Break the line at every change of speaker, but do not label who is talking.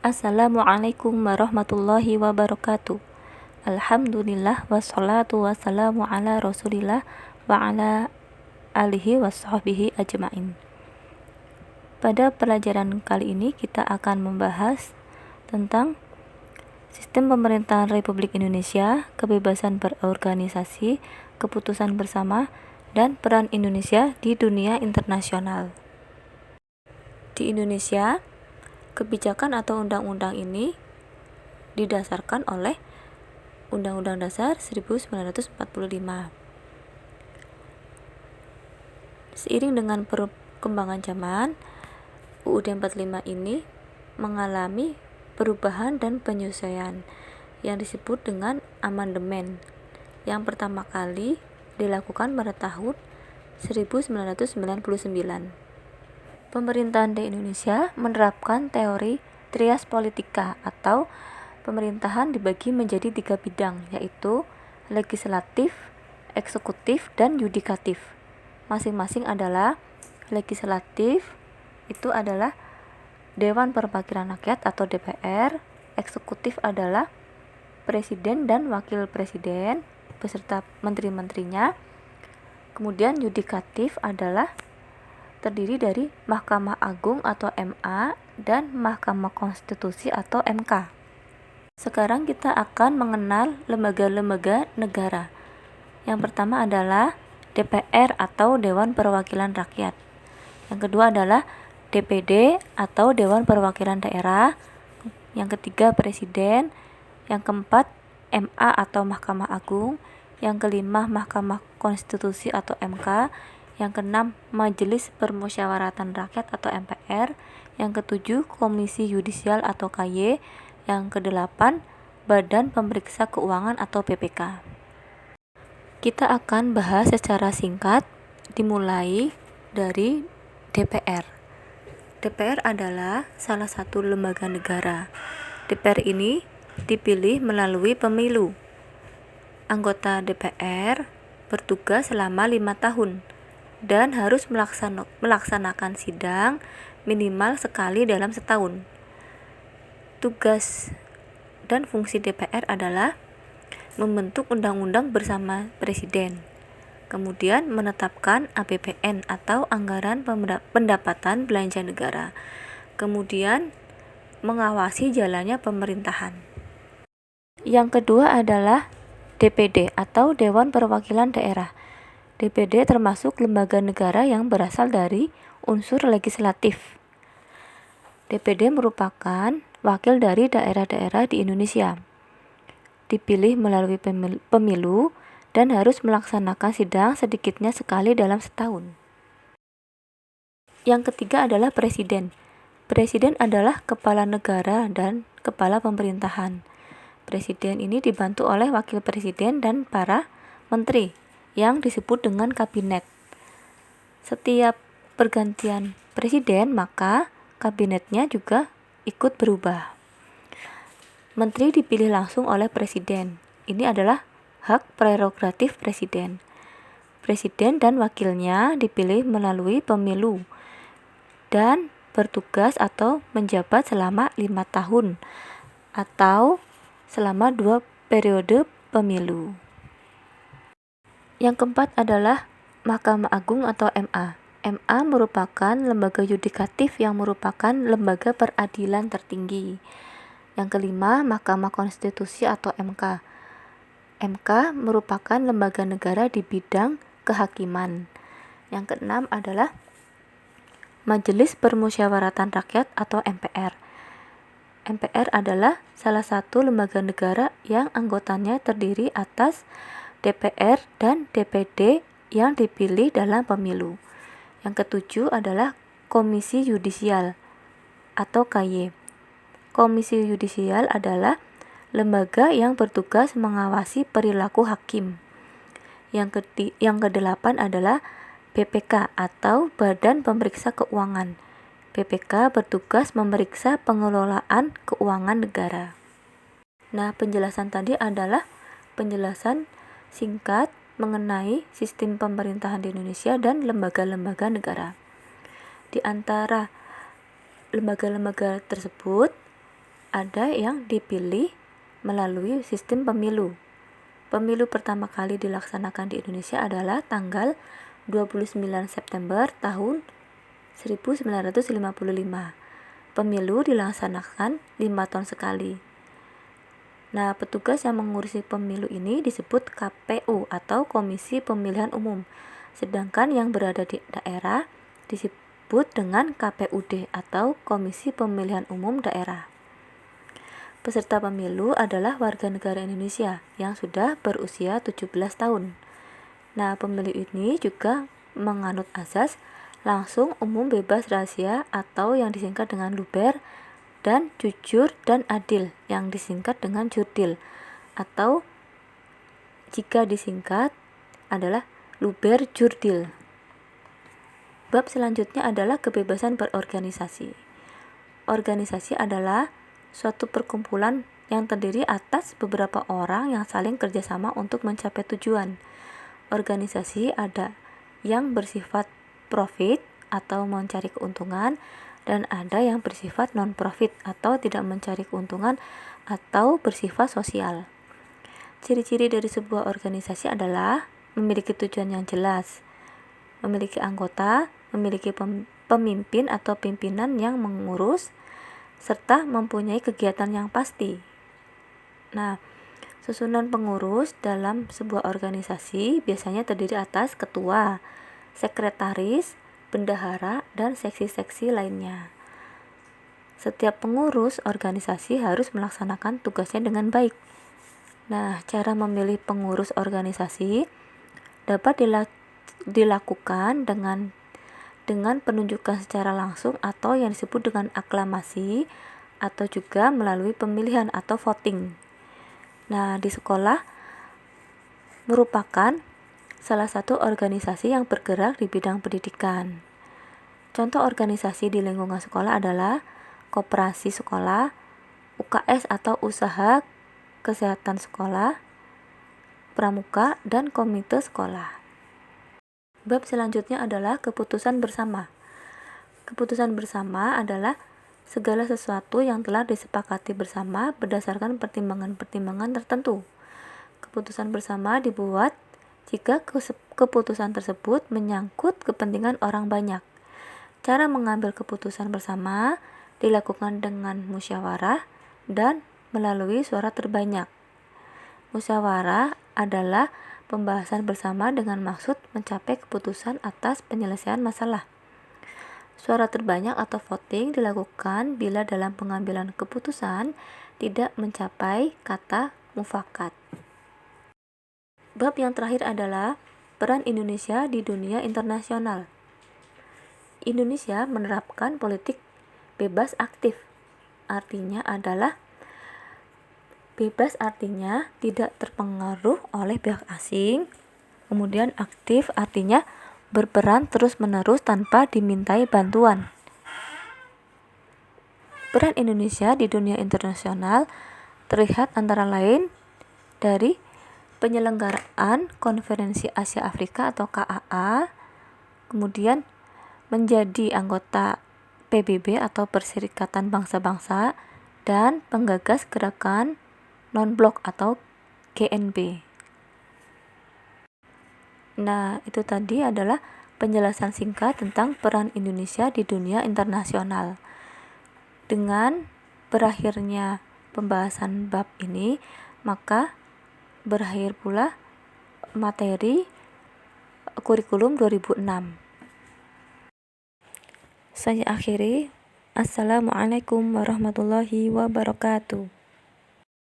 Assalamualaikum warahmatullahi wabarakatuh. Alhamdulillah wassalatu wassalamu ala rasulillah wa ala alihi washabbihi ajmain. Pada pelajaran kali ini kita akan membahas tentang sistem pemerintahan Republik Indonesia, kebebasan berorganisasi, keputusan bersama, dan peran Indonesia di dunia internasional. Di Indonesia, kebijakan atau undang-undang ini didasarkan oleh Undang-Undang Dasar 1945. Seiring dengan perkembangan zaman, UUD 45 ini mengalami perubahan dan penyesuaian yang disebut dengan amandemen, yang pertama kali dilakukan pada tahun 1999. Pemerintahan di Indonesia menerapkan teori trias politika atau pemerintahan dibagi menjadi 3 bidang, yaitu legislatif, eksekutif, dan yudikatif. Masing-masing adalah legislatif, itu adalah Dewan Perwakilan Rakyat atau DPR, eksekutif adalah Presiden dan Wakil Presiden beserta menteri-menterinya, kemudian yudikatif adalah terdiri dari Mahkamah Agung atau MA dan Mahkamah Konstitusi atau MK. Sekarang kita akan mengenal lembaga-lembaga negara. Yang pertama adalah DPR atau Dewan Perwakilan Rakyat. Yang kedua adalah DPD atau Dewan Perwakilan Daerah. Yang ketiga Presiden. Yang keempat MA atau Mahkamah Agung. Yang kelima Mahkamah Konstitusi atau MK. Yang keenam Majelis Permusyawaratan Rakyat atau MPR. Yang ketujuh Komisi Yudisial atau KY. Yang kedelapan Badan Pemeriksa Keuangan atau BPK. Kita akan bahas secara singkat, dimulai dari DPR. DPR adalah salah satu lembaga negara. DPR ini dipilih melalui pemilu. Anggota DPR bertugas selama 5 tahun dan harus melaksanakan sidang minimal sekali dalam setahun. Tugas dan fungsi DPR adalah membentuk undang-undang bersama Presiden, kemudian menetapkan APBN atau Anggaran Pendapatan Belanja Negara, kemudian mengawasi jalannya pemerintahan. Yang kedua adalah DPD atau Dewan Perwakilan Daerah. DPD termasuk lembaga negara yang berasal dari unsur legislatif. DPD merupakan wakil dari daerah-daerah di Indonesia. Dipilih melalui pemilu dan harus melaksanakan sidang sedikitnya sekali dalam setahun. Yang ketiga adalah Presiden. Presiden adalah kepala negara dan kepala pemerintahan. Presiden ini dibantu oleh wakil presiden dan para menteri yang disebut dengan kabinet. Setiap pergantian presiden, maka kabinetnya juga ikut berubah. Menteri dipilih langsung oleh presiden. Ini adalah hak prerogatif presiden. Presiden dan wakilnya dipilih melalui pemilu dan bertugas atau menjabat selama 5 tahun atau selama 2 periode pemilu. Yang keempat adalah Mahkamah Agung atau MA. MA merupakan lembaga yudikatif yang merupakan lembaga peradilan tertinggi. Yang kelima, Mahkamah Konstitusi atau MK. MK merupakan lembaga negara di bidang kehakiman. Yang keenam adalah Majelis Permusyawaratan Rakyat atau MPR. MPR adalah salah satu lembaga negara yang anggotanya terdiri atas DPR dan DPD yang dipilih dalam pemilu. Yang ketujuh adalah Komisi Yudisial atau KY. Komisi Yudisial adalah lembaga yang bertugas mengawasi perilaku hakim. Yang kedelapan adalah BPK atau Badan Pemeriksa Keuangan. BPK bertugas memeriksa pengelolaan keuangan negara. Nah, penjelasan tadi adalah penjelasan singkat mengenai sistem pemerintahan di Indonesia dan lembaga-lembaga negara. Di antara lembaga-lembaga tersebut ada yang dipilih melalui sistem pemilu. Pemilu pertama kali dilaksanakan di Indonesia adalah tanggal 29 September tahun 1955. Pemilu dilaksanakan 5 tahun sekali. Nah, petugas yang mengurusi pemilu ini disebut KPU atau Komisi Pemilihan Umum. Sedangkan yang berada di daerah disebut dengan KPUD atau Komisi Pemilihan Umum Daerah. Peserta pemilu adalah warga negara Indonesia yang sudah berusia 17 tahun. Nah, pemilih ini juga menganut azas langsung, umum, bebas, rahasia atau yang disingkat dengan LUBER, dan jujur dan adil yang disingkat dengan JURDIL atau jika disingkat adalah LUBER JURDIL. Bab selanjutnya adalah kebebasan berorganisasi. Organisasi adalah suatu perkumpulan yang terdiri atas beberapa orang yang saling kerjasama untuk mencapai tujuan. Organisasi ada yang bersifat profit atau mencari keuntungan, dan ada yang bersifat non-profit atau tidak mencari keuntungan atau bersifat sosial. Ciri-ciri dari sebuah organisasi adalah memiliki tujuan yang jelas, memiliki anggota, memiliki pemimpin atau pimpinan yang mengurus, serta mempunyai kegiatan yang pasti. Nah, susunan pengurus dalam sebuah organisasi biasanya terdiri atas ketua, sekretaris, bendahara, dan seksi-seksi lainnya. Setiap pengurus organisasi harus melaksanakan tugasnya dengan baik. Nah, cara memilih pengurus organisasi dapat dilakukan dengan penunjukan secara langsung atau yang disebut dengan aklamasi, atau juga melalui pemilihan atau voting. Nah, di sekolah merupakan salah satu organisasi yang bergerak di bidang pendidikan. Contoh organisasi di lingkungan sekolah adalah koperasi sekolah, UKS atau usaha kesehatan sekolah, pramuka, dan komite sekolah. Bab selanjutnya adalah keputusan bersama. Keputusan bersama adalah segala sesuatu yang telah disepakati bersama berdasarkan pertimbangan-pertimbangan tertentu. Keputusan bersama dibuat jika keputusan tersebut menyangkut kepentingan orang banyak. Cara mengambil keputusan bersama dilakukan dengan musyawarah dan melalui suara terbanyak. Musyawarah adalah pembahasan bersama dengan maksud mencapai keputusan atas penyelesaian masalah. Suara terbanyak atau voting dilakukan bila dalam pengambilan keputusan tidak mencapai kata mufakat. Bab yang terakhir adalah peran Indonesia di dunia internasional. Indonesia menerapkan politik bebas aktif. Artinya adalah bebas artinya tidak terpengaruh oleh pihak asing. Kemudian aktif artinya berperan terus-menerus tanpa dimintai bantuan. Peran Indonesia di dunia internasional terlihat antara lain dari penyelenggaraan Konferensi Asia Afrika atau KAA, kemudian menjadi anggota PBB atau Perserikatan Bangsa-Bangsa, dan penggagas gerakan non-blok atau GNB. Nah, itu tadi adalah penjelasan singkat tentang peran Indonesia di dunia internasional. Dengan berakhirnya pembahasan bab ini, maka berakhir pula materi kurikulum 2006. Saya akhiri. Assalamualaikum warahmatullahi wabarakatuh.